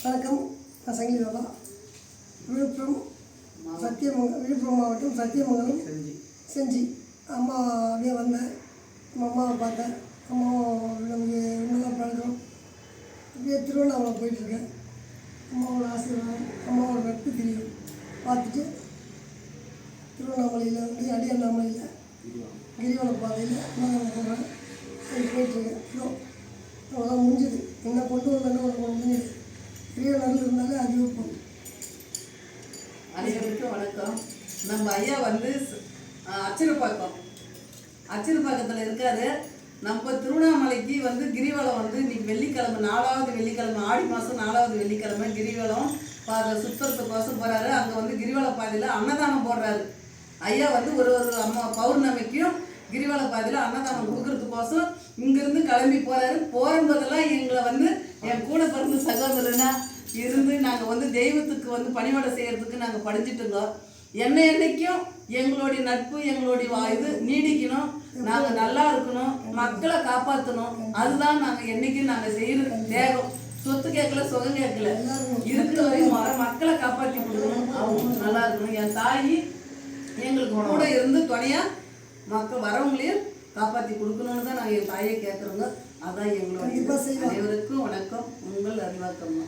வணக்கம், நான் சங்கீதா. விழுப்புரம் விழுப்புரம் மாவட்டம் சத்தியமங்கலம் செஞ்சி. அம்மா அப்படியே வந்தேன், நம்ம அம்மாவை பார்த்தேன். அம்மாவும் நமக்கு இன்னும் பழக்கம். அப்படியே திருவண்ணாமலை போயிட்டுருக்கேன். அம்மாவோட ஆசீர்வாதம், அம்மாவோட நட்பு தெரியும் பார்த்துட்டு திருவண்ணாமலையில் வந்து அடியாண்ணாமலையில் கிரிவல பாதையில் நான் போகிறேன். போயிட்டுருக்கேன். அவ்வளோதான் முடிஞ்சுது. என்ன கொண்டு வந்தேன்னு ஒன்று முடிஞ்சுது. பெரிய நல்ல இருந்தாலே அது வைப்போம். அனைவருக்கும் வணக்கம். நம்ம ஐயா வந்து அச்சிறுபாக்கத்தில் இருக்காரு. நம்ம திருவண்ணாமலைக்கு வந்து கிரிவலம் வந்து இன்னைக்கு வெள்ளிக்கிழமை, 4வது வெள்ளிக்கிழமை, ஆடி மாதம் 4வது வெள்ளிக்கிழமை கிரிவலம் பாதை சுத்தத்துக்கோசம் போகிறாரு. அங்கே வந்து கிரிவல பாதையில் அன்னதானம் போடுறாரு. ஐயா வந்து ஒரு பௌர்ணமிக்கும் கிரிவல பாதையில் அன்னதானம் கொடுக்கறதுக்கோசம் இங்கேருந்து கிளம்பி போகிறாரு. போகும்போதெல்லாம் எங்களை வந்து என் கூட பிறந்த சகோதரனா இருந்து நாங்கள் வந்து தெய்வத்துக்கு வந்து பணிவிடை செய்கிறதுக்கு நாங்கள் படிச்சுட்டுருந்தோம். என்னைக்கும் எங்களுடைய நட்பு, எங்களுடைய இது நீடிக்கணும், நாங்கள் நல்லா இருக்கணும், மக்களை காப்பாற்றணும். அதுதான் நாங்கள் என்னைக்கும் நாங்கள் செய்கிற தேகம். சொத்து கேட்கல, சுகம் கேட்கல, இருக்கிற வரையும் மக்களை காப்பாற்றி கொடுக்கணும், அவங்க நல்லா இருக்கணும். என் தாய் எங்களுக்கு கூட இருந்து துணையாக மக்கள் வரவங்களையும் காப்பாற்றி கொடுக்கணும்னு தான் நாங்கள் என் தாயை கேட்குறோங்க. அதான் எங்களோட. அனைவருக்கும் வணக்கம். உங்கள் அறிவாக்கம்மா.